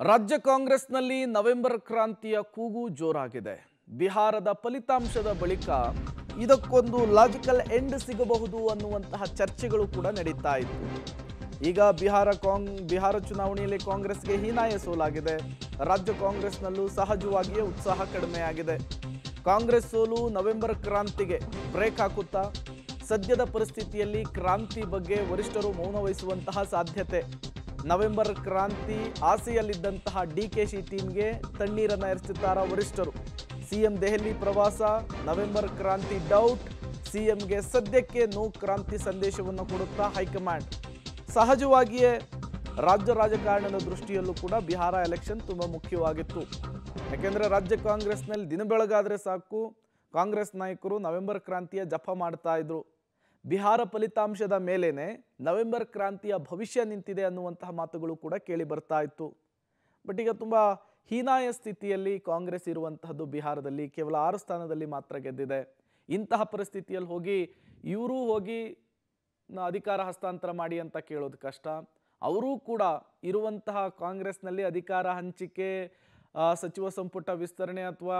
ರಾಜ್ಯ ಕಾಂಗ್ರೆಸ್ನಲ್ಲಿ ನವೆಂಬರ್ ಕ್ರಾಂತಿಯ ಕೂಗು ಜೋರಾಗಿದೆ. ಬಿಹಾರದ ಫಲಿತಾಂಶದ ಬಳಿಕ ಇದಕ್ಕೊಂದು ಲಾಜಿಕಲ್ ಎಂಡ್ ಸಿಗಬಹುದು ಅನ್ನುವಂತಹ ಚರ್ಚೆಗಳು ಕೂಡ ನಡೀತಾ ಇತ್ತು. ಈಗ ಬಿಹಾರ ಚುನಾವಣೆಯಲ್ಲಿ ಕಾಂಗ್ರೆಸ್ಗೆ ಹೀನಾಯ ಸೋಲಾಗಿದೆ. ರಾಜ್ಯ ಕಾಂಗ್ರೆಸ್ನಲ್ಲೂ ಸಹಜವಾಗಿಯೇ ಉತ್ಸಾಹ ಕಡಿಮೆಯಾಗಿದೆ. ಕಾಂಗ್ರೆಸ್ ಸೋಲು ನವೆಂಬರ್ ಕ್ರಾಂತಿಗೆ ಬ್ರೇಕ್ ಹಾಕುತ್ತಾ? ಸದ್ಯದ ಪರಿಸ್ಥಿತಿಯಲ್ಲಿ ಕ್ರಾಂತಿ ಬಗ್ಗೆ ವರಿಷ್ಠರು ಮೌನ ವಹಿಸುವಂತಹ ಸಾಧ್ಯತೆ. ನವೆಂಬರ್ ಕ್ರಾಂತಿ ಆಸೆಯಲ್ಲಿದ್ದಂತಹ ಡಿಕೆಶಿ ಟೀಮ್ಗೆ ತಣ್ಣೀರನ್ನು ಎರಚುತ್ತಾರಾ ವರಿಷ್ಠರು? ಸಿಎಂ ದೆಹಲಿ ಪ್ರವಾಸ, ನವೆಂಬರ್ ಕ್ರಾಂತಿ ಡೌಟ್, ಸಿಎಂಗೆ ಸದ್ಯಕ್ಕೆ ನೋ ಕ್ರಾಂತಿ ಸಂದೇಶವನ್ನು ಕೊಡುತ್ತಾ ಹೈಕಮಾಂಡ್. ಸಹಜವಾಗಿಯೇ ರಾಜ್ಯ ರಾಜಕಾರಣದ ದೃಷ್ಟಿಯಲ್ಲೂ ಕೂಡ ಬಿಹಾರ ಎಲೆಕ್ಷನ್ ತುಂಬ ಮುಖ್ಯವಾಗಿತ್ತು. ಯಾಕೆಂದರೆ ರಾಜ್ಯ ಕಾಂಗ್ರೆಸ್ನಲ್ಲಿ ದಿನ ಬೆಳಗಾದರೆ ಸಾಕು ಕಾಂಗ್ರೆಸ್ ನಾಯಕರು ನವೆಂಬರ್ ಕ್ರಾಂತಿಯ ಜಪ ಮಾಡ್ತಾ ಇದ್ರು. ಬಿಹಾರ ಫಲಿತಾಂಶದ ಮೇಲೇನೆ ನವೆಂಬರ್ ಕ್ರಾಂತಿಯ ಭವಿಷ್ಯ ನಿಂತಿದೆ ಅನ್ನುವಂತಹ ಮಾತುಗಳು ಕೂಡ ಕೇಳಿ ಬರ್ತಾ ಇತ್ತು. ಬಟ್ ಈಗ ತುಂಬ ಹೀನಾಯ ಸ್ಥಿತಿಯಲ್ಲಿ ಕಾಂಗ್ರೆಸ್ ಇರುವಂತಹದ್ದು. ಬಿಹಾರದಲ್ಲಿ ಕೇವಲ 6 ಸ್ಥಾನದಲ್ಲಿ ಮಾತ್ರ ಗೆದ್ದಿದೆ. ಇಂತಹ ಪರಿಸ್ಥಿತಿಯಲ್ಲಿ ಇವರು ಹೋಗಿ ಅಧಿಕಾರ ಹಸ್ತಾಂತರ ಮಾಡಿ ಅಂತ ಕೇಳೋದು ಕಷ್ಟ. ಅವರೂ ಕೂಡ ಇರುವಂತಹ ಕಾಂಗ್ರೆಸ್ನಲ್ಲಿ ಅಧಿಕಾರ ಹಂಚಿಕೆ, ಸಚಿವ ಸಂಪುಟ ವಿಸ್ತರಣೆ ಅಥವಾ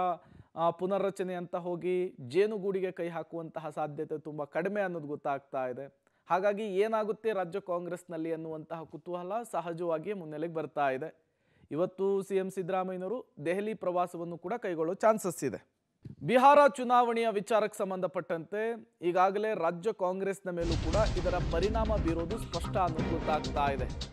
ಪುನರ್ರಚನೆ ಅಂತ ಹೋಗಿ ಜೇನುಗೂಡಿಗೆ ಕೈ ಹಾಕುವಂತಹ ಸಾಧ್ಯತೆ ತುಂಬ ಕಡಿಮೆ ಅನ್ನೋದು ಗೊತ್ತಾಗ್ತಾ ಇದೆ. ಹಾಗಾಗಿ ಏನಾಗುತ್ತೆ ರಾಜ್ಯ ಕಾಂಗ್ರೆಸ್ನಲ್ಲಿ ಅನ್ನುವಂತಹ ಕುತೂಹಲ ಸಹಜವಾಗಿಯೇ ಮುನ್ನೆಲೆಗೆ ಬರ್ತಾ ಇದೆ. ಇವತ್ತು ಸಿಎಂ ಸಿದ್ದರಾಮಯ್ಯನವರು ದೆಹಲಿ ಪ್ರವಾಸವನ್ನು ಕೂಡ ಕೈಗೊಳ್ಳೋ ಚಾನ್ಸಸ್ ಇದೆ. ಬಿಹಾರ ಚುನಾವಣೆಯ ವಿಚಾರಕ್ಕೆ ಸಂಬಂಧಪಟ್ಟಂತೆ ಈಗಾಗಲೇ ರಾಜ್ಯ ಕಾಂಗ್ರೆಸ್ನ ಮೇಲೂ ಕೂಡ ಇದರ ಪರಿಣಾಮ ಬೀರೋದು ಸ್ಪಷ್ಟ ಅನ್ನೋದು ಗೊತ್ತಾಗ್ತಾ ಇದೆ.